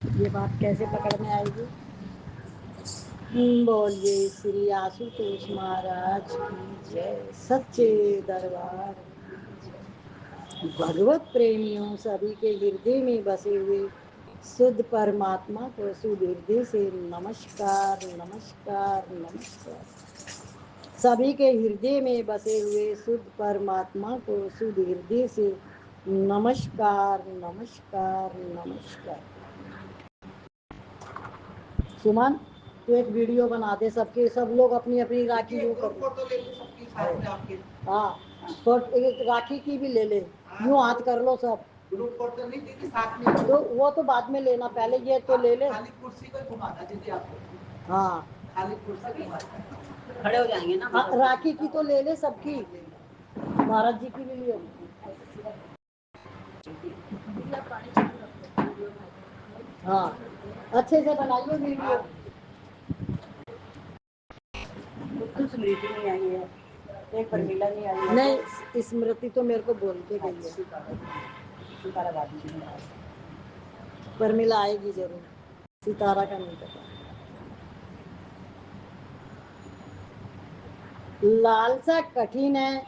یہ بات کیسے پکڑ میں آئے گی؟ بولیے श्री आशुतोष महाराज की जय, सच्चे दरबार की जय। भगवत प्रेमियों सभी के हृदय में बसे हुए शुद्ध परमात्मा को शुद्ध हृदय से नमस्कार नमस्कार नमस्कार। सभी के हृदय में बसे हुए शुद्ध परमात्मा को शुद्ध हृदय से नमस्कार नमस्कार नमस्कार। सुमन, तो एक वीडियो बना दे सबके, सब लोग अपनी अपनी राखी यूं कर, फोटो ले लो सबकी साथ में आपके। हाँ, तो एक राखी की भी ले ले, यूं हाथ कर लो सब। ग्रुप फोटो नहीं दीदी साथ में, तो वो तो बाद में लेना, पहले ये तो ले ले। खाली कुर्सी को घुमाना दीदी आपको। हाँ, खाली कुर्सी घुमाना, खड़े हो जाएंगे ना। हाँ, राखी की तो ले ले सबकी, महाराज जी की भी लियो। हाँ, अच्छे से बनाइए वीडियो। तो स्मृति नहीं आई है, एक परमिला नहीं आई है। नहीं, स्मृति तो मेरे को बोल के गई है। परमिला आएगी जरूर, सितारा का नहीं पता। लालसा कठिन है,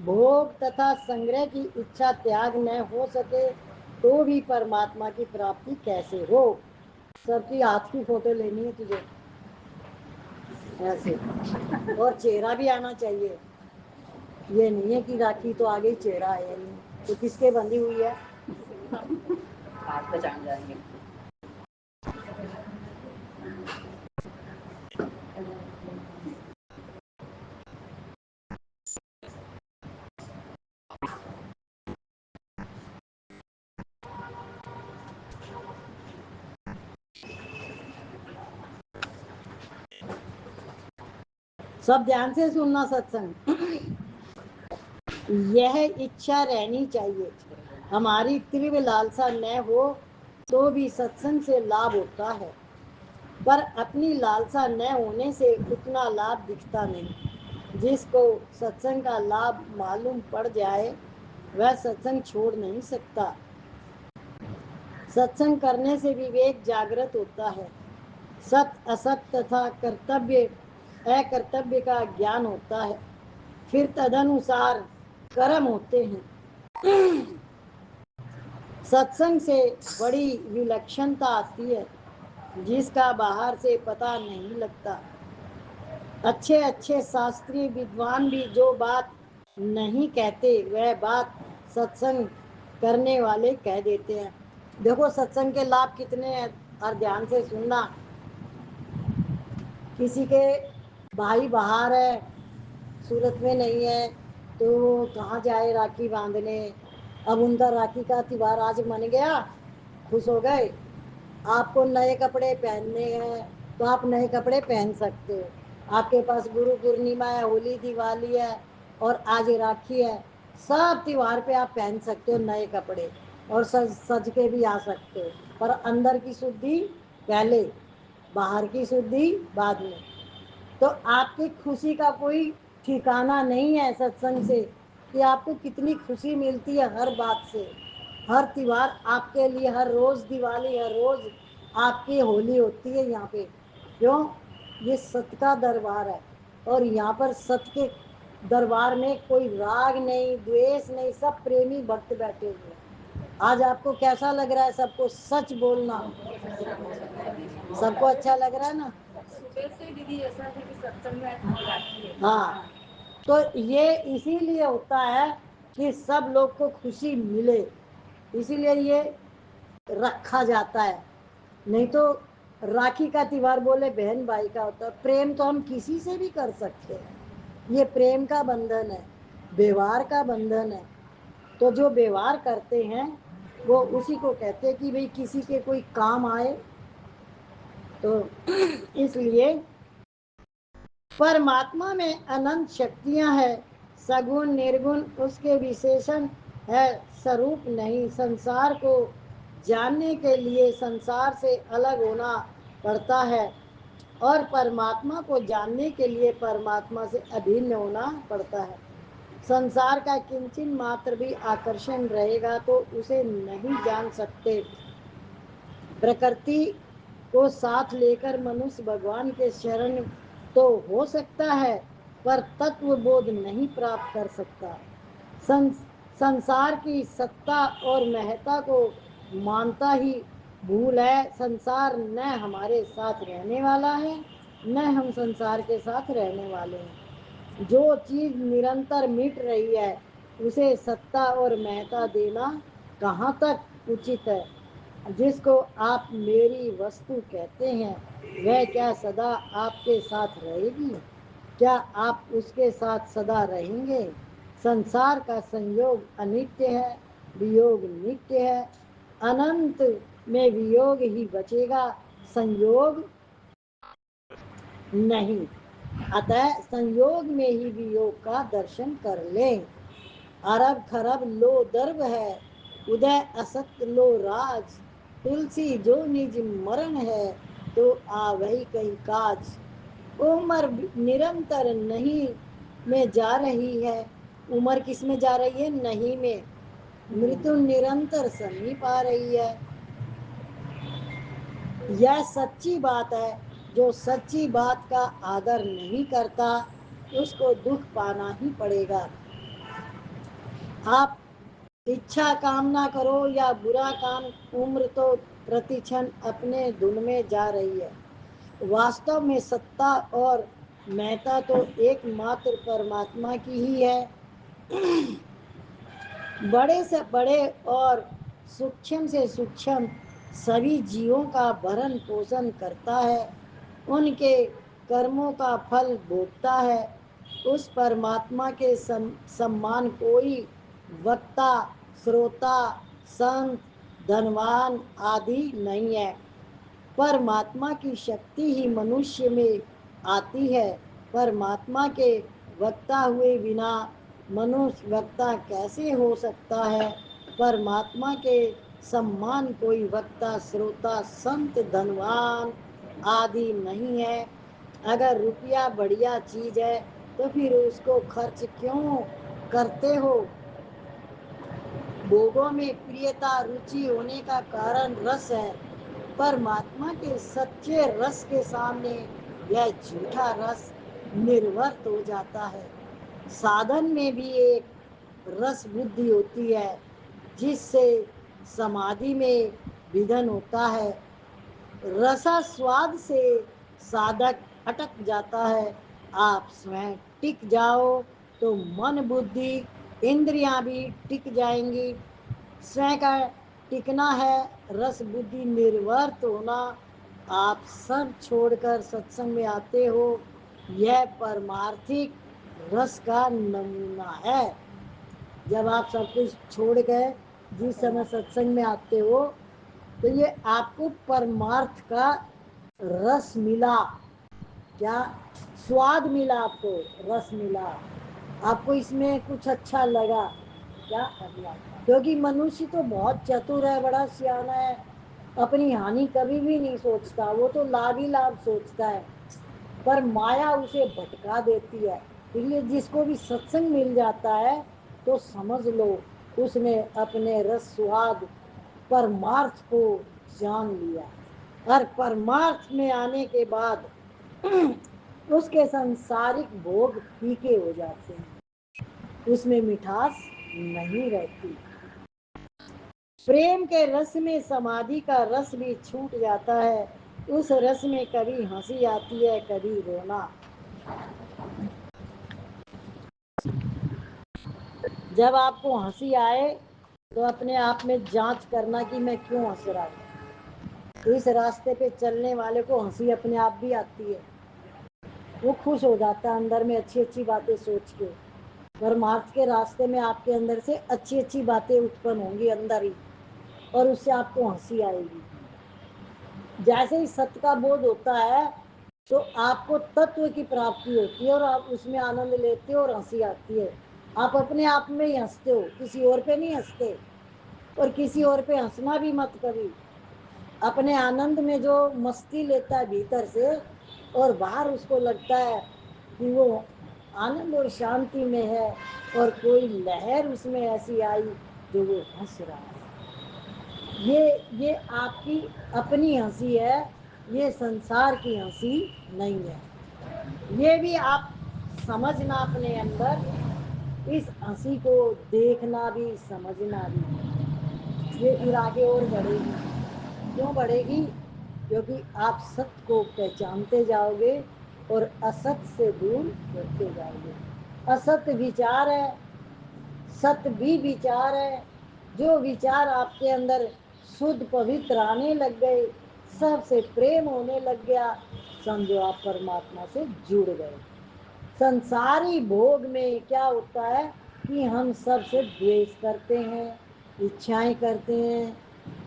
भोग तथा संग्रह की इच्छा त्याग न हो सके तो भी परमात्मा की प्राप्ति कैसे हो? सबकी हाथ की फोटो लेनी है तुझे ऐसे, और चेहरा भी आना चाहिए। ये नहीं है कि राखी तो आ गई चेहरा आया नहीं। तो किसके बंधी हुई है? हाथ पहचान जाएंगे। सब ध्यान से सुनना सत्संग। यह इच्छा रहनी चाहिए, हमारी तीव्र लालसा न हो तो भी सत्संग से लाभ होता है, पर अपनी लालसा न होने से उतना लाभ दिखता नहीं। जिसको सत्संग का लाभ मालूम पड़ जाए वह सत्संग छोड़ नहीं सकता। सत्संग करने से विवेक जागृत होता है, सत असत तथा कर्तव्य अकर्तव्य का ज्ञान होता है, फिर तदनुसार कर्म होते हैं। सत्संग से बड़ी विलक्षणता आती है जिसका बाहर से पता नहीं लगता। अच्छे अच्छे शास्त्रीय विद्वान भी जो बात नहीं कहते वह बात सत्संग करने वाले कह देते हैं। देखो सत्संग के लाभ कितने हैं, और ध्यान से सुनना। किसी के भाई बाहर है, सूरत में नहीं है, तो कहाँ जाए राखी बांधने। अब उनका राखी का त्योहार आज मन गया, खुश हो गए, आपको नए कपड़े पहनने हैं तो आप नए कपड़े पहन सकते हो। आपके पास गुरु पूर्णिमा है, होली दिवाली है और आज राखी है, सब त्योहार पे आप पहन सकते हो नए कपड़े, और सज सज के भी आ सकते हो। पर अंदर की शुद्धि पहले, बाहर की शुद्धि बाद में। तो आपकी खुशी का कोई ठिकाना नहीं है सत्संग से, कि आपको कितनी खुशी मिलती है हर बात से। हर त्योहार आपके लिए, हर रोज दिवाली, हर रोज आपकी होली होती है यहाँ पे। क्यों? ये सत्य का दरबार है, और यहाँ पर सत्य के दरबार में कोई राग नहीं, द्वेष नहीं, सब प्रेमी भक्त बैठे हुए हैं। आज आपको कैसा लग रहा है? सबको सच बोलना, सबको अच्छा लग रहा है ना? सुबह से दीदी ऐसा है कि सत्संग में राखी है। हाँ, तो ये इसीलिए होता है कि सब लोग को खुशी मिले, इसीलिए ये रखा जाता है। नहीं तो राखी का त्योहार बोले बहन भाई का होता है। प्रेम तो हम किसी से भी कर सकते हैं, ये प्रेम का बंधन है, व्यवहार का बंधन है। तो जो व्यवहार करते हैं वो उसी को कहते हैं कि भाई किसी के कोई काम आए। तो इसलिए परमात्मा में अनंत शक्तियां हैं, सगुण निर्गुण उसके विशेषण है, स्वरूप नहीं। संसार को जानने के लिए संसार से अलग होना पड़ता है, और परमात्मा को जानने के लिए परमात्मा से अभिन्न होना पड़ता है। संसार का किंचन मात्र भी आकर्षण रहेगा तो उसे नहीं जान सकते। प्रकृति को साथ लेकर मनुष्य भगवान के शरण तो हो सकता है, पर तत्व बोध नहीं प्राप्त कर सकता। संसार की सत्ता और महत्ता को मानता ही भूल है। संसार न हमारे साथ रहने वाला है, न हम संसार के साथ रहने वाले हैं। जो चीज निरंतर मिट रही है उसे सत्ता और महत्ता देना कहाँ तक उचित है। जिसको आप मेरी वस्तु कहते हैं वह क्या सदा आपके साथ रहेगी? क्या आप उसके साथ सदा रहेंगे? संसार का संयोग अनित्य है, वियोग नित्य है। अनंत में वियोग ही बचेगा, संयोग नहीं। अतः संयोग में ही वियोग का दर्शन कर लें। अरब खरब लो दर्ब है, उदय असत लो राज। तुलसी जो निज मरण है, तो आवही कई काज। उम्र निरंतर नहीं में जा रही है। उम्र किस में जा रही है? नहीं में। मृत्यु निरंतर समीप आ रही है। यह सच्ची बात है। जो सच्ची बात का आदर नहीं करता उसको दुख पाना ही पड़ेगा। आप इच्छा कामना करो या बुरा काम, उम्र तो प्रतिक्षण अपने धुन में जा रही है। वास्तव में सत्ता और महत्ता तो एकमात्र परमात्मा की ही है। बड़े से बड़े और सूक्ष्म से सूक्ष्म सभी जीवों का भरण पोषण करता है, उनके कर्मों का फल भोगता है। उस परमात्मा के सम्मान कोई वक्ता, श्रोता, संत, धनवान आदि नहीं है। परमात्मा की शक्ति ही मनुष्य में आती है। परमात्मा के वक्ता हुए बिना मनुष्य वक्ता कैसे हो सकता है? परमात्मा के सम्मान कोई वक्ता, श्रोता, संत, धनवान आदि नहीं है। अगर रुपया बढ़िया चीज है तो फिर उसको खर्च क्यों करते हो? भोगों में प्रियता, रुचि होने का कारण रस है। परमात्मा के सच्चे रस के सामने यह झूठा रस निर्वर्त हो जाता है। साधन में भी एक रस बुद्धि होती है जिससे समाधि में विघन होता है। रसा स्वाद से साधक अटक जाता है। आप स्वयं टिक जाओ तो मन, बुद्धि, इंद्रियां भी टिक जाएंगी। स्वयं का टिकना है, रस बुद्धि निर्वर्त होना। आप सब छोड़कर सत्संग में आते हो, यह परमार्थिक रस का नमूना है। जब आप सब कुछ छोड़ गए, जिस समय सत्संग में आते हो, तो ये आपको परमार्थ का रस मिला। क्या स्वाद मिला? आपको रस मिला, आपको इसमें कुछ अच्छा लगा क्या? क्योंकि मनुष्य तो बहुत चतुर है, बड़ा सियाना है, अपनी हानि कभी भी नहीं सोचता, वो तो लाभ ही लाभ सोचता है। पर माया उसे भटका देती है। इसलिए जिसको भी सत्संग मिल जाता है तो समझ लो उसने अपने रस स्वाद परमार्थ को जान लिया। और परमार्थ में आने के बाद उसके सांसारिक भोग फीके हो जाते हैं, उसमें मिठास नहीं रहती। प्रेम के रस में समाधि का रस भी छूट जाता है। उस रस में कभी हंसी आती है, कभी रोना। जब आपको हंसी आए तो अपने आप में जांच करना कि मैं क्यों हंस रहा हूँ। इस रास्ते पे चलने वाले को हंसी अपने आप भी आती है, वो खुश हो जाता है अंदर में अच्छी अच्छी बातें सोच के। परमार्थ के रास्ते में आपके अंदर से अच्छी अच्छी बातें उत्पन्न होंगी अंदर ही, और उससे आपको हंसी आएगी। जैसे ही सत्य का बोध होता है तो आपको तत्व की प्राप्ति होती है और आप उसमें आनंद लेते हो और हंसी आती है। आप अपने आप में ही हंसते हो, किसी और पे नहीं हंसते। और किसी और पे हंसना भी मत कभी। अपने आनंद में जो मस्ती लेता है भीतर से, और बाहर उसको लगता है कि वो आनंद और शांति में है, और कोई लहर उसमें ऐसी आई जो वो हंस रहा है। یہ آپ کی اپنی ہنسی ہے، یہ سنسار کی ہنسی نہیں ہے. یہ بھی آپ سمجھنا اپنے اندر، اس ہنسی کو دیکھنا بھی سمجھنا بھی. یہ پھر آگے اور بڑھے گی. کیوں بڑھے گی؟ کیونکہ آپ ست کو پہچانتے جاؤ گے اور است سے دور ہوتے جاؤ گے. است وچار ہے، ست بھی وچار ہے. جو وچار آپ کے اندر شدھ پوتر آنے لگ گئے، سب سے پریم ہونے لگ گیا، سمجھو آپ پرماتما سے جڑ گئے. سنساری بھوگ میں کیا ہوتا ہے کہ ہم سب سے دویش کرتے ہیں، اچھائیں کرتے ہیں،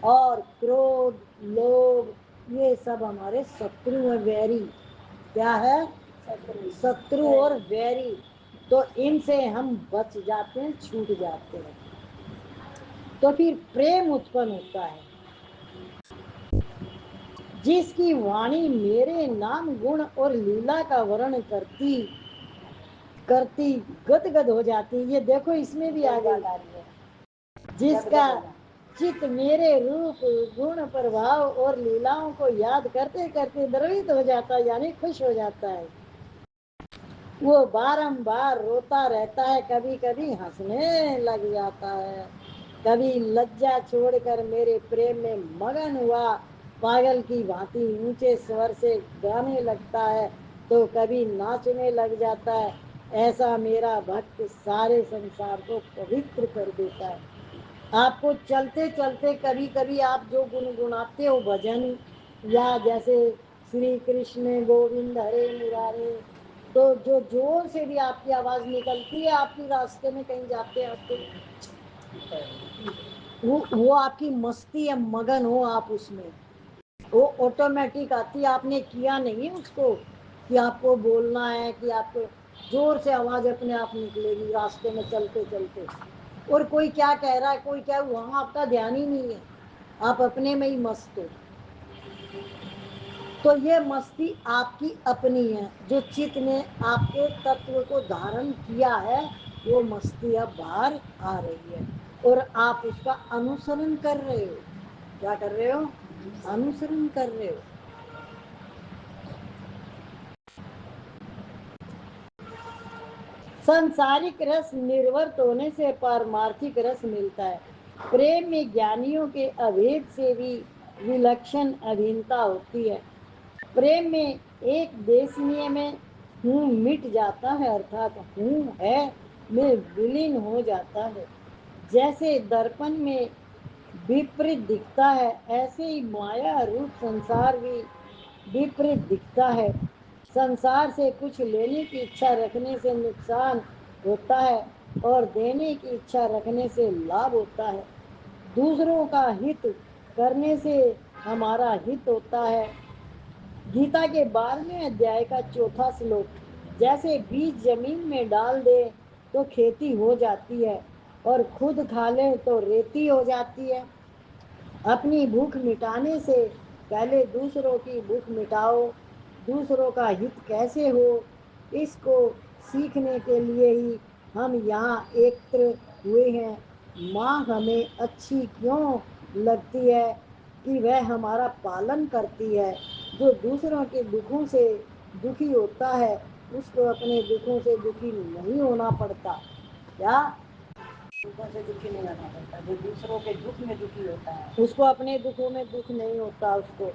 اور کرودھ، لوبھ، یہ سب ہمارے شترو ہیں، ویری. کیا ہے؟ شترو اور ویری. تو ان سے ہم بچ جاتے ہیں، چھوٹ جاتے ہیں. تو پھر پریم اتپن ہوتا ہے. جس کی وانی میرے نام گن اور لیلا کا ورن کرتی گد گد ہو جاتی. یہ دیکھو اس میں بھی آ گئی. جس کا چت میرے روپ گن پربھاؤ اور لیلاؤں کو یاد کرتے کرتے دروت ہو جاتا ہے، یعنی خوش ہو جاتا ہے. وہ بارمبار روتا رہتا ہے، کبھی کبھی ہنسنے لگ جاتا ہے. کبھی لجا چھوڑ کر میرے پریم میں مگن ہوا پاگل کی بھانتی اونچے سور سے گانے لگتا ہے، تو کبھی ناچنے لگ جاتا ہے. ایسا میرا بھکت سارے سنسار کو پوتر کر دیتا ہے. آپ کو چلتے چلتے کبھی کبھی آپ جو گنگناتے ہو بھجن، یا جیسے شری کرشن گووند ہرے مرارے، تو جو زور سے بھی آپ کی آواز نکلتی ہے، آپ کی راستے میں کہیں جاتے آتے، وہ آپ کی مستی ہے، مگن ہو آپ اس میں. وہ آٹومیٹک آتی ہے، آپ نے کیا نہیں اس کو کہ آپ کو بولنا ہے، کہ آپ کو زور سے آواز اپنے آپ نکلے گی راستے میں چلتے چلتے. اور کوئی کیا کہہ رہا ہے، کوئی کیا، وہاں آپ کا دھیان ہی نہیں ہے، آپ اپنے میں ہی مست ہو. تو یہ مستی آپ کی اپنی ہے. جو چت نے آپ کے تتو کو دھارن کیا ہے، وہ مستی اب باہر آ رہی ہے، اور آپ اس کا انوسرن کر رہے ہو. کیا کر رہے ہو؟ انوسرن کر رہے ہو. संसारिक रस निर्वर्त होने से पारमार्थिक रस मिलता है. प्रेम में ज्ञानियों के अभेद से भी विलक्षण अधीनता होती है. प्रेम में एक देशनीय में हूँ मिट जाता है, अर्थात हूँ है में विलीन हो जाता है. जैसे दर्पण में विपरीत दिखता है, ऐसे ही माया रूप संसार भी विपरीत दिखता है. संसार से कुछ लेने की इच्छा रखने से नुकसान होता है, और देने की इच्छा रखने से लाभ होता है. दूसरों का हित करने से हमारा हित होता है. गीता के 12वें अध्याय का चौथा श्लोक. जैसे बीज जमीन में डाल दे तो खेती हो जाती है, और खुद खा ले तो रेती हो जाती है. अपनी भूख मिटाने से पहले दूसरों की भूख मिटाओ. दूसरों का हित कैसे हो, इसको सीखने के लिए ही हम यहाँ एकत्र हुए हैं. माँ हमें अच्छी क्यों लगती है कि वह हमारा पालन करती है. जो दूसरों के दुखों से दुखी होता है, उसको अपने दुखों से दुखी नहीं होना पड़ता. क्या? दुखों से दुखी नहीं होना पड़ता. जो दूसरों के दुख में दुखी होता है, उसको अपने दुखों में दुख नहीं होता उसको.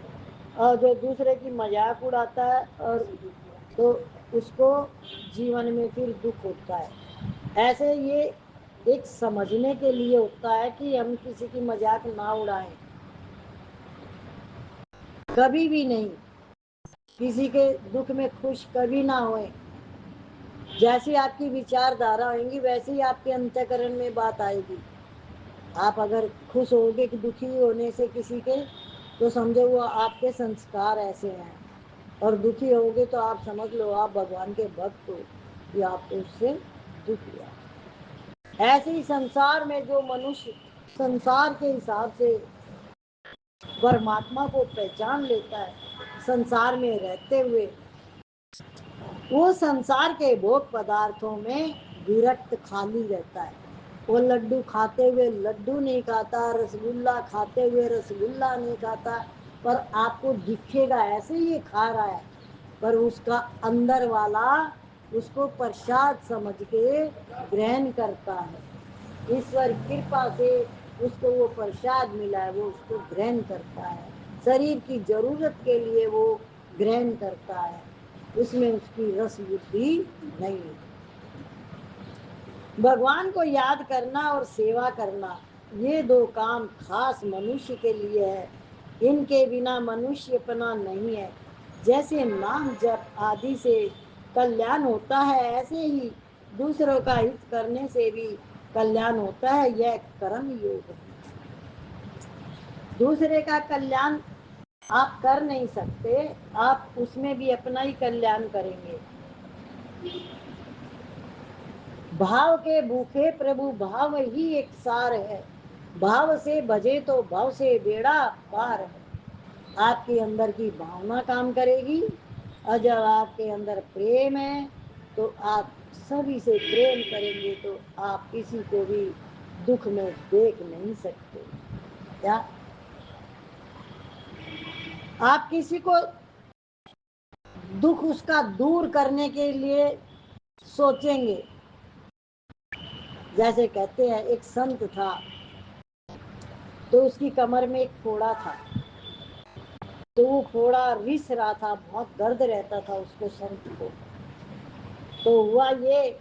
और जो दूसरे की मजाक उड़ाता है, और तो उसको जीवन में फिर दुख होता है. ऐसे ये एक समझने के लिए होता है कि हम किसी की मजाक ना उड़ाएं, कभी भी नहीं. किसी के दुख में खुश कभी ना होए. जैसी आपकी विचारधारा होगी, वैसे ही आपके अंतःकरण में बात आएगी. आप अगर खुश होगे कि दुखी होने से किसी के, तो समझो वो आपके संस्कार ऐसे हैं. और दुखी होगे तो आप समझ लो आप भगवान के भक्त हो, कि आपको उससे दुख हुआ. ऐसे ही संसार में जो मनुष्य संसार के हिसाब से परमात्मा को पहचान लेता है, संसार में रहते हुए, वो संसार के भोग पदार्थों में विरक्त खाली रहता है. وہ لڈو کھاتے ہوئے لڈو نہیں کھاتا، رسگلہ کھاتے ہوئے رسگلہ نہیں کھاتا، پر آپ کو دکھے گا ایسے ہی کھا رہا ہے، پر اس کا اندر والا اس کو پرساد سمجھ کے گرہن کرتا ہے، ایشور کرپا سے اس کو وہ پرساد ملا ہے، وہ اس کو گرہن کرتا ہے، شریر کی ضرورت کے لیے وہ گرہن کرتا ہے، اس میں اس کی رس بدھی نہیں ہے۔ بھگوان کو یاد کرنا اور سیوا کرنا، یہ دو کام خاص منوشیہ کے لیے ہے، ان کے بنا منوشیہ اپنا نہیں ہے۔ جیسے نام جپ آدی سے کلیان ہوتا ہے، ایسے ہی دوسروں کا ہت کرنے سے بھی کلیان ہوتا ہے، یہ کرم یوگ ہے۔ دوسرے کا کلیان آپ کر نہیں سکتے، آپ اس میں بھی اپنا ہی کلیان کریں گے۔ بھاو کے بھوکے پربھو بھاو ہی ایک سار ہے، بھاو سے بجے تو بھاو سے بیڑا پار ہے۔ آپ کے اندر کی بھاونا کام کرے گی، اور جب آپ کے اندر پریم ہے تو آپ سبھی سے پریم کریں گے، تو آپ کسی کو بھی دکھ میں دیکھ نہیں سکتے۔ کیا آپ کسی کو دکھ اس کا دور کرنے کے لیے سوچیں گے؟ جیسے کہتے ہیں ایک سنت تھا تو اس کی کمر میں ایک پھوڑا تھا، تو وہ پھوڑا رس رہا تھا، بہت درد رہتا تھا اس کو، سنت کو۔ تو ہوا یہ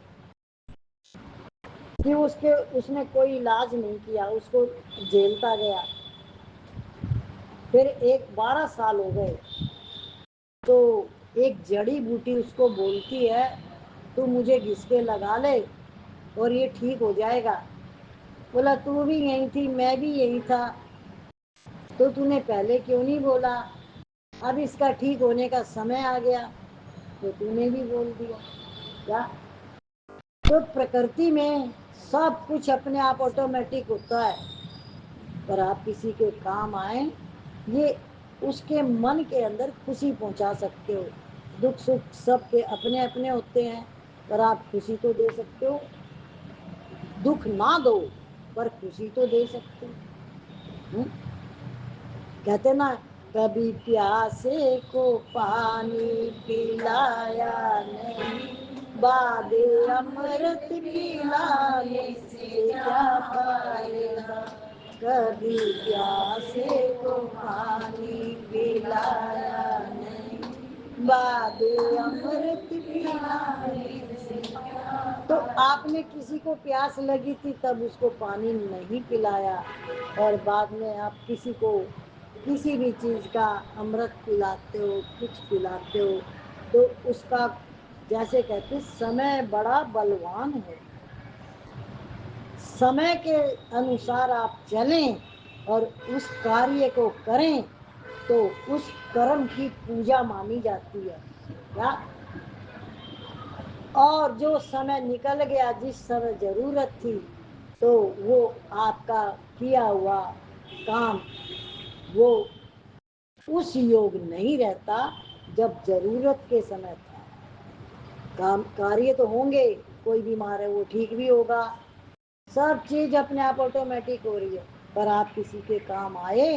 کہ اس نے کوئی علاج نہیں کیا، اس کو جھیلتا گیا، پھر 12 سال ہو گئے، تو ایک جڑی بوٹی اس کو بولتی ہے تو مجھے گھس کے لگا لے اور یہ ٹھیک ہو جائے گا۔ بولا تو بھی یہی تھی، میں بھی یہی تھا، تو تو نے پہلے کیوں نہیں بولا؟ اب اس کا ٹھیک ہونے کا سمے آ گیا تو تو نے بھی بول دیا۔ کیا تو پرکرتی میں سب کچھ اپنے آپ آٹومیٹک ہوتا ہے، پر آپ کسی کے کام آئیں، یہ اس کے من کے اندر خوشی پہنچا سکتے ہو۔ دکھ سکھ سب کے اپنے اپنے ہوتے ہیں، پر آپ خوشی تو دے سکتے ہو، دکھ نہ دو پر خوشی تو دے سکتے ہو۔ کہتے نا کبھی پیاسے کو پانی پلایا نہیں، باد امرت پلانے سے کیا پائے گا، کبھی پیاسے کو پانی پلایا نہیں، باد امرت پلانے سے کیا۔ تو آپ نے کسی کو پیاس لگی تھی تب اس کو پانی نہیں پلایا، اور بعد میں آپ کسی کو کسی بھی چیز کا امرت پلاتے ہو، کچھ پلاتے ہو، تو اس کا جیسے کہتے سمے بڑا بلوان ہے، سمے کے انوسار آپ چلیں اور اس کاریہ کو کریں تو اس کرم کی پوجا مانی جاتی ہے۔ کیا اور جو سمے نکل گیا، جس سمے ضرورت تھی، تو وہ آپ کا کیا ہوا کام وہ اس یوگ نہیں رہتا جب ضرورت کے سمے تھا۔ کام کاریہ تو ہوں گے، کوئی بیمار ہے وہ ٹھیک بھی ہوگا، سب چیز اپنے آپ آٹومیٹک ہو رہی ہے، پر آپ کسی کے کام آئے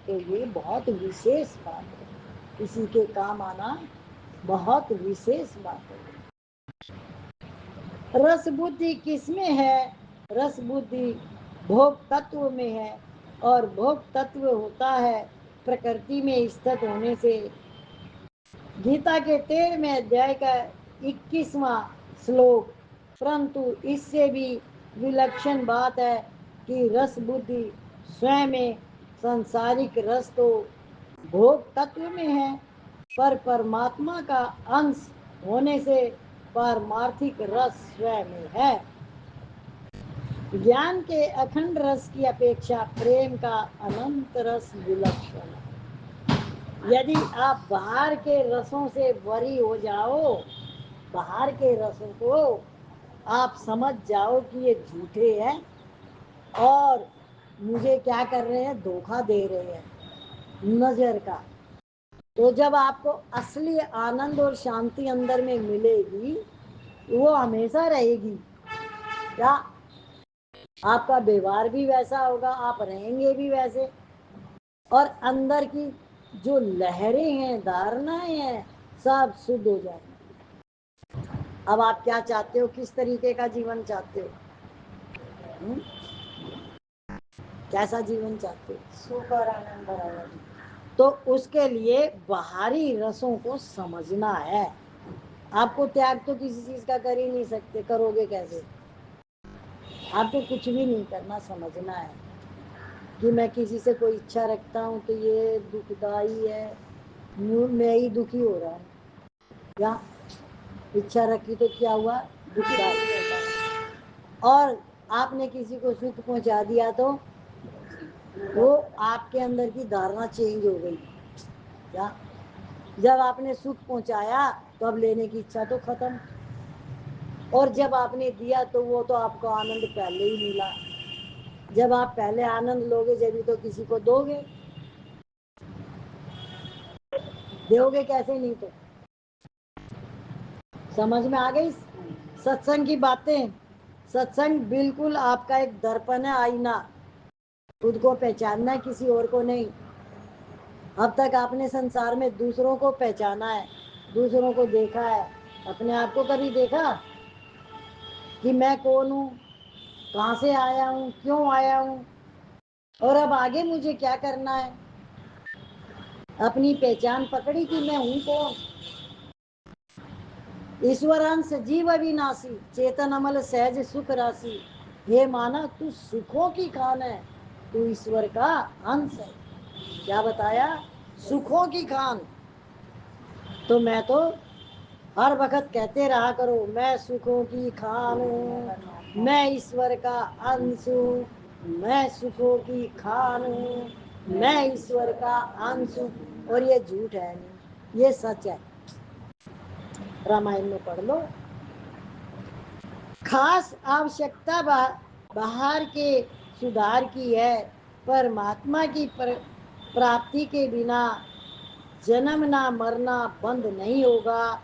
تو یہ بہت وشیش بات ہے، کسی کے کام آنا بہت وشیش بات ہے۔ رس بدھی کس میں ہے؟ رس بدھی بھوگ تتو میں ہے، اور بھوگ تتو ہوتا ہے پرکرتی میں استھت ہونے سے۔ گیتا کے 13ویں ادھیائے کا 21واں شلوک، پرنتو اس سے بھی ولکشن بات ہے کہ رس بدھی سوئم میں سنسارک رس تو بھوگ تتو میں ہے، پر پرماتما کا انش ہونے سے پارمارتھک رس سوئم میں ہے۔ ज्ञान के अखंड रस की अपेक्षा प्रेम का अनंत रस विलक्षण है। यदि आप बाहर के रसों से वरी हो जाओ, बाहर के रसों को आप समझ जाओ कि ये झूठे हैं और मुझे क्या कर रहे हैं, धोखा दे रहे हैं नजर का, तो जब आपको असली आनंद और शांति अंदर में मिलेगी वो हमेशा रहेगी। क्या آپ کا व्यوہار بھی ویسا ہوگا، آپ رہیں گے بھی ویسے، اور اندر کی جو لہریں ہیں، دھارنائیں ہیں، سب شدھ ہو جائیں گی۔ اب آپ کیا چاہتے ہو؟ کس طریقے کا جیون چاہتے ہو؟ کیسا جیون چاہتے ہو؟ سکھ اور آنند بھرا ہوا۔ تو اس کے لیے باہری رسوں کو سمجھنا ہے۔ آپ کو تیاگ تو کسی چیز کا کر ہی نہیں سکتے، کرو گے کیسے؟ آپ کو کچھ بھی نہیں کرنا، سمجھنا ہے کہ میں کسی سے کوئی اچھا رکھتا ہوں تو یہ دکھ دائی ہے، میں ہی دکھی ہو رہا ہوں۔ کیا اچھا رکھی تو کیا ہوا؟ دکھ دائی۔ اور آپ نے کسی کو سکھ پہنچا دیا تو وہ آپ کے اندر کی دھارنا چینج ہو گئی۔ کیا جب آپ نے سکھ پہنچایا تو اب لینے کی اچھا تو ختم، اور جب آپ نے دیا تو وہ تو آپ کو آنند پہلے ہی ملا۔ جب آپ پہلے آنند لوگے جبھی تو کسی کو دو گے، دو گے کیسے؟ نہیں تو سمجھ میں آ گئی ستسنگ کی باتیں؟ ستسنگ بالکل آپ کا ایک درپن ہے، آئینہ، خود کو پہچاننا ہے، کسی اور کو نہیں۔ اب تک آپ نے سنسار میں دوسروں کو پہچانا ہے، دوسروں کو دیکھا ہے، اپنے آپ کو کبھی دیکھا کہ میں کون ہوں، کہاں سے آیا ہوں، کیوں آیا ہوں، اور اب آگے مجھے کیا کرنا ہے؟ اپنی پہچان پکڑی کہ میں ہوں کون؟ ایشورانش جیو اوناشی، چیتن امل سہج سکھ راسی۔ یہ مانا تو سکھوں کی کھان ہے، تو ایشور کا انش ہے۔ کیا بتایا؟ سکھوں کی کھان۔ تو میں تو ہر وقت کہتے رہا کرو، میں سکھوں کی کھان ہوں، میں ایشور کا انش ہوں، میں سکھوں کی کھان ہوں، میں ایشور کا انش ہوں۔ اور یہ جھوٹ ہے نہیں، یہ سچ ہے، رامائن میں پڑھ لو۔ خاص آوشکتا باہر کے سدھار کی ہے، پرماتما کی پراپتی کے بنا جنم نہ مرنا بند نہیں ہوگا۔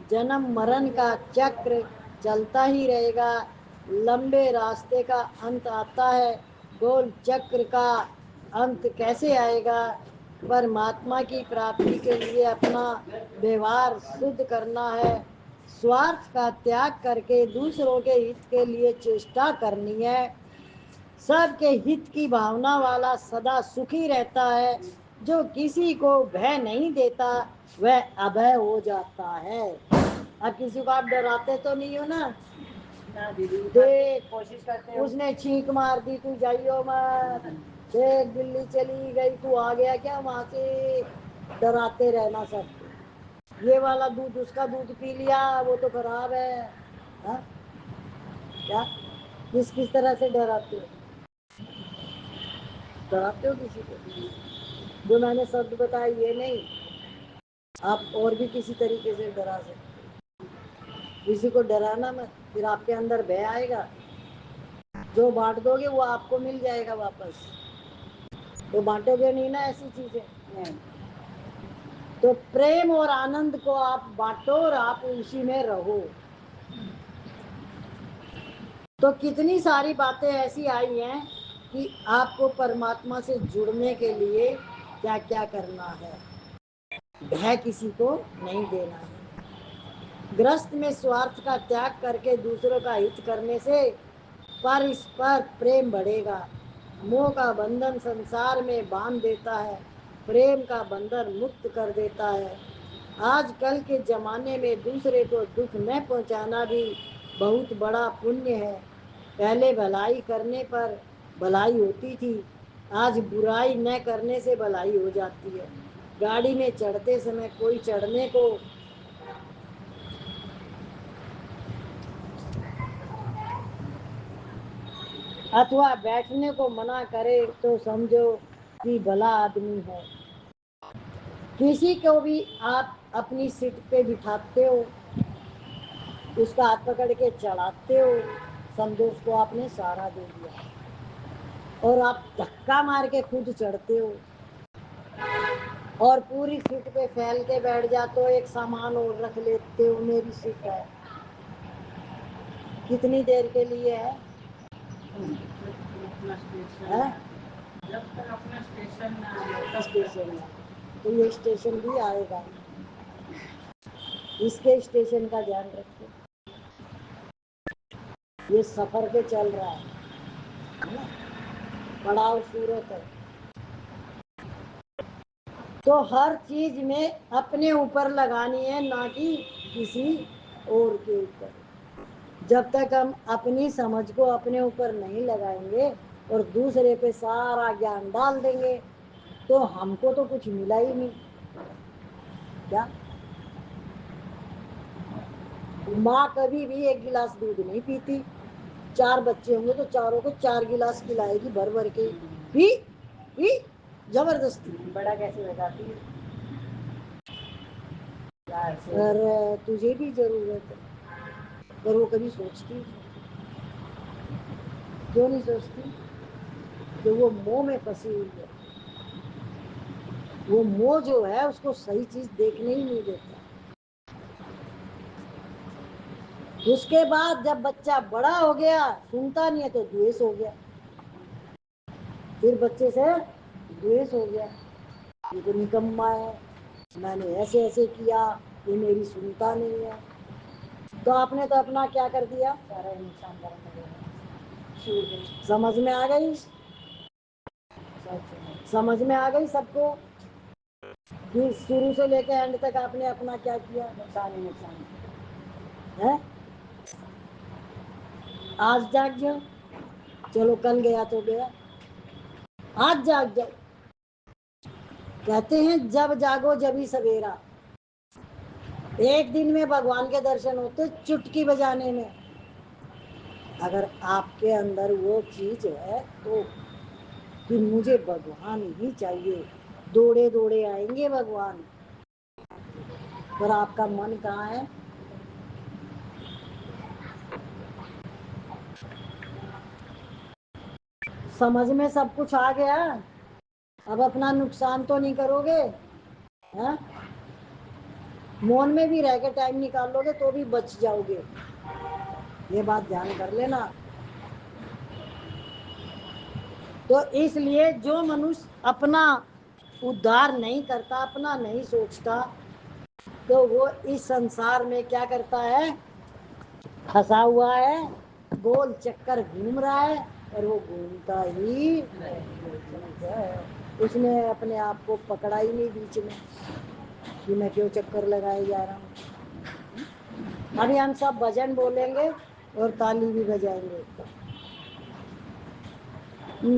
جنم مرن کا چکر چلتا ہی رہے گا، لمبے راستے کا انت آتا ہے، گول چکر کا انت کیسے آئے گا؟ پرماتما کی پراپتی کے لیے اپنا ویوہار شدھ کرنا ہے، سوارتھ کا تیاگ کر کے دوسروں کے ہت کے لیے چیشٹا کرنی ہے۔ سب کے ہت کی بھاونا والا سدا سکھی رہتا ہے، جو کسی کو بھے نہیں دیتا وہ ابھے ہو جاتا ہے۔ اب کسی کو آپ ڈراتے تو نہیں ہو نا؟ دیکھ اس نے چھینک مار دی، تو جائیو مت، دیکھ بلی چلی گئی، تو آ گیا کیا وہاں سے؟ ڈراتے رہنا سب کو، یہ والا دودھ اس کا دودھ پی لیا وہ تو خراب ہے۔ ہاں؟ کیا کس طرح سے ڈراتے ہو؟ ڈراتے ہو کسی کو؟ جو میں نے شبد بتایا یہ نہیں، آپ اور بھی کسی طریقے سے ڈرا سکتے، کسی کو ڈرانا مت، پھر آپ کے اندر بھے آئے گا، جو بانٹ دو گے وہ آپ کو مل جائے گا واپس، تو بانٹو گے نہیں نا ایسی چیزیں۔ تو پریم اور آنند کو آپ بانٹو اور آپ اسی میں رہو۔ تو کتنی ساری باتیں ایسی آئی ہیں کہ آپ کو پرماتما سے جڑنے کے لیے کیا کیا کرنا ہے، بھے کسی کو نہیں دینا ہے۔ گرست میں سوارتھ کا تیاگ کر کے دوسروں کا ہت کرنے سے پرسپر پریم بڑھے گا۔ موہ کا بندھن سنسار میں باندھ دیتا ہے، پریم کا بندھن مکت کر دیتا ہے۔ آج کل کے زمانے میں دوسرے کو دکھ نہ پہنچانا بھی بہت بڑا پنیہ ہے۔ پہلے بھلائی کرنے پر بھلائی ہوتی تھی، آج برائی نہ کرنے سے بھلائی ہو جاتی ہے۔ گاڑی میں چڑھتے سمے کوئی چڑھنے کو اتوا بیٹھنے کو منع کرے تو سمجھو کہ بھلا آدمی ہے۔ کسی کو بھی آپ اپنی سیٹ پہ بٹھاتے ہو، اس کا ہاتھ پکڑ کے چڑھاتے ہو، سمجھو اس کو آپ نے سہارا دے دیا، اور آپ دھکا مار کے خود چڑھتے ہو اور پوری سیٹ پہ پھیل کے بیٹھ جاتے ہو، ایک سامان اور رکھ لیتے ہو، میری سیٹ ہے، کتنی دیر کے لیے ہے؟ है? जब तक अपना स्टेशन ना आए, स्टेशन ना, तो ये स्टेशन भी आएगा, इसके स्टेशन का ध्यान रखिए। ये सफर पे चल रहा है ना, पड़ाव सूरत है। तो हर चीज में अपने ऊपर लगानी है, ना कि किसी और के ऊपर। जब तक हम अपनी समझ को अपने ऊपर नहीं लगाएंगे और दूसरे पे सारा ज्ञान डाल देंगे, तो हमको तो कुछ मिला ही नहीं। क्या माँ कभी भी एक गिलास दूध नहीं पीती, 4 बच्चे होंगे तो चारों को 4 गिलास पिलाएगी भर भर के, पी पी जबरदस्ती। बड़ा कैसे बताती है? और तुझे भी जरूरत है, पर वो कभी सोचती क्यों नहीं सोचती? कि वो मोह में फंसी हुई है। वो मोह जो है उसको सही चीज देखने ही नहीं देता। उसके बाद जब बच्चा बड़ा हो गया, सुनता नहीं है, तो द्वेष हो गया। फिर बच्चे से द्वेष हो गया, ये तो निकम्मा है, मैंने ऐसे ऐसे किया, ये मेरी सुनता नहीं है। तो आपने तो अपना क्या कर दिया, सारा नुकसान कर दिया। समझ में आ गई? समझ में आ गई सबको कि शुरू से लेकर एंड तक आपने अपना क्या किया? नुकसान ही नुकसान है। आज जाग जाओ, चलो कल गया तो गया, आज जाग जाओ। कहते हैं जब जागो जब ही सवेरा। एक दिन में भगवान के दर्शन होते चुटकी बजाने में। अगर आपके अंदर वो चीज है तो कि मुझे भगवान ही चाहिए, दौड़े दौड़े आएंगे भगवान। पर आपका मन कहाँ है? समझ में सब कुछ आ गया, अब अपना नुकसान तो नहीं करोगे? हाँ, मौन में भी रह के टाइम निकाल लोगे तो भी बच जाओगे, ये बात ध्यान कर लेना। तो इसलिए जो मनुष्य अपना उद्धार नहीं करता, अपना नहीं सोचता, तो वो इस संसार में क्या करता है? फंसा हुआ है, गोल चक्कर घूम रहा है, और वो घूमता ही है। उसने अपने आप को पकड़ा ही नहीं बीच में कि मैं क्यों चक्कर लगाए जा रहा हूँ। अभी हम सब भजन बोलेंगे और ताली भी बजाएंगे।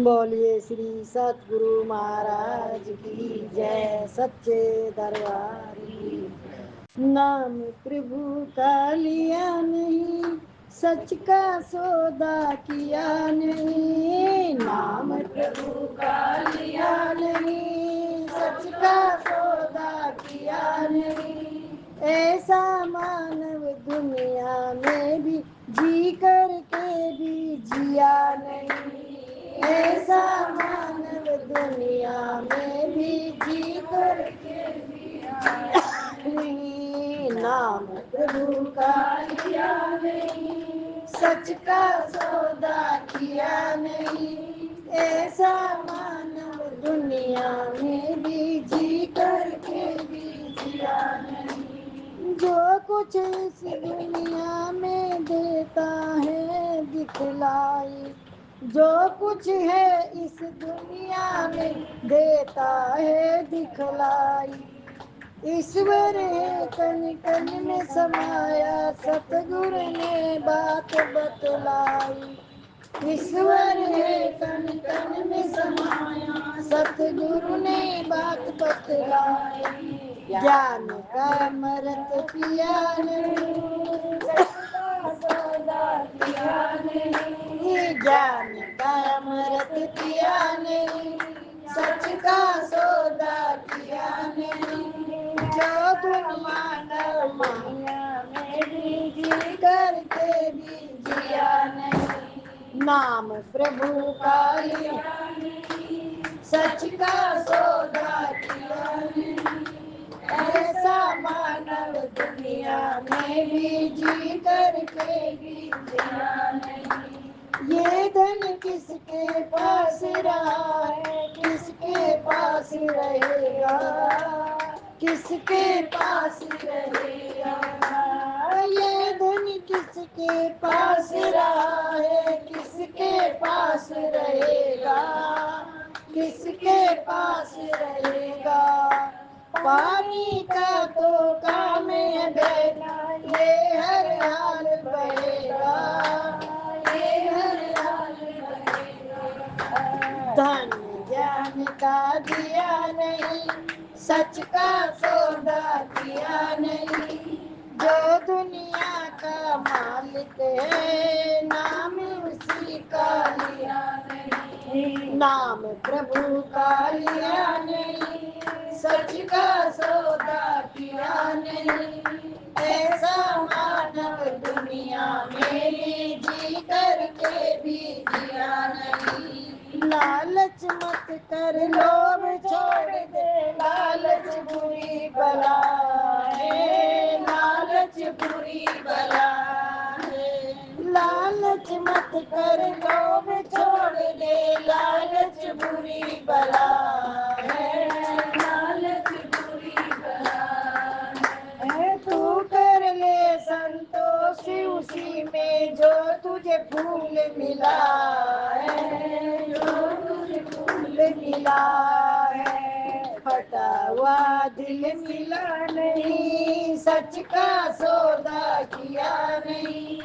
बोलिए श्री सतगुरु महाराज की जय, सच्चे दरबार की। नाम प्रभु का लिया नहीं, सच का सौदा किया नहीं। नाम प्रभु का लिया नहीं, सच का सौदा किया नहीं। ऐसा मानव दुनिया में भी जी करके भी जिया नहीं। ऐसा मानव दुनिया में भी जी करके भी जिया नहीं। नाम प्रभु का लिया नहीं, सच का सौदा किया नहीं। ऐसा मानव दुनिया में भी जी करके भी जिया नहीं। जो कुछ इस दुनिया में देता है दिखलाई, जो कुछ है इस दुनिया में देता है दिखलाई। ईश्वर है कण कण में समाया, सतगुरु ने बात बतलाई। ईश्वर है कण कण में समाया, सतगुरु ने बात बतलाई। ज्ञान का अमृत पिया नहीं, सच्चा सौदा किया नहीं। ज्ञान का अमृत पिया नहीं, सच का सौदा किया नहीं। जो तुम मानव माया में भी जी करके भी जिया नहीं। नाम प्रभु का लिया नहीं, सच का सौदा किया नहीं। ऐसा मानव दुनिया में भी जी करके भी जिया नहीं। ये धन किसके کے پاس رہا ہے کس کے پاس رہے گا، کس کے پاس رہے گا، یہ دھن کس کے پاس رہا ہے کس کے پاس رہے گا، کس کے پاس رہے گا، پانی کا تو کام ہے بہنا یہ ہر حال بہے گا، یہ ہر حال بہے گا، دھن جان کا دیا نہیں سچ کا سودا کیا نہیں، جو دنیا کا مالک ہے نام اسی کا لیا نہیں، نام پربھو کا لیا نہیں، سچ کا سودا کیا نہیں، ایسا مانو دنیا میں بھی جی کر کے بھی جیا نہیں، لالچ مت کر لوگ چھوڑ دے لالچ بری بلا ہے، لالچ بری بلا ہے، لالچ مت کر لوگ چھوڑ دے لالچ بری بلا ہے، لالچ بری بلا ہے، تو کر لے سنتوش اسی میں جو تجھے پھول ملا ہے، جو تجھے پھول ملا ہے، پھٹا ہوا دل ملا نہیں سچ کا سودا کیا نہیں،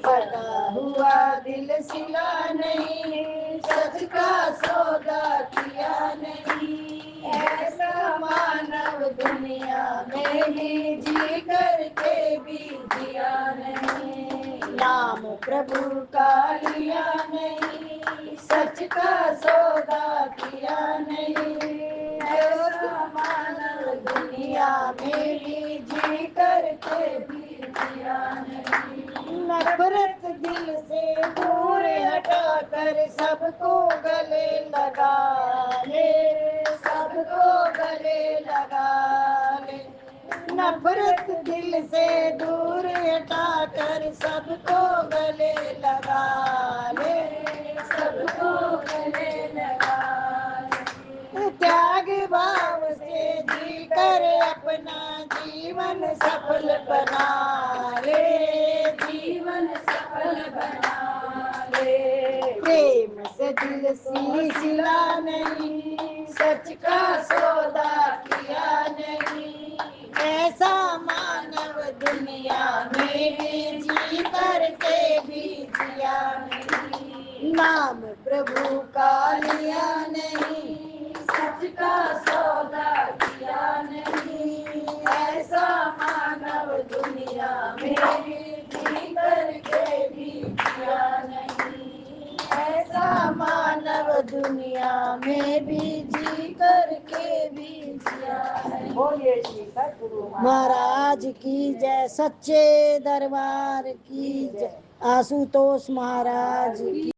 پھٹا ہوا دل سلا نہیں سچ کا سودا کیا نہیں، ایسا مانو دنیا میں بھی جی کر کے بھی جیا نہیں، نام پربھو کا لیا نہیں سچ کا سودا کیا نہیں، ایسا مانو دنیا میں بھی جی کر کے بھی جیا نہیں، نفرت دل سے دور ہٹا کر سب کو گلے لگا لے، سب کو گلے لگا لے، نفرت دل سے دور ہٹا کر سب کو گلے لگا لے، سب کو گلے لگا لے، تیاگ بھاو سے جی کر اپنا جیون سفل بنا لے، جیون سفل بنا لے، پریم سے دل سی سلا نہیں سچ کا سودا کیا نہیں، ایسا مانو دنیا میں بھی جی کر کے بھی جیا نہیں، نام پربھو کا لیا نہیں سچ کا سودا کیا نہیں، ایسا مانو دنیا میں بھی جی کر کے بھی جیا نہیں، ایسا مانو دنیا میں بھی جی کر کے بھی جیا نہیں، بولیے جی ستگرو مہاراج کی جے، سچے دربار کی جے، آشوتوش مہاراج کی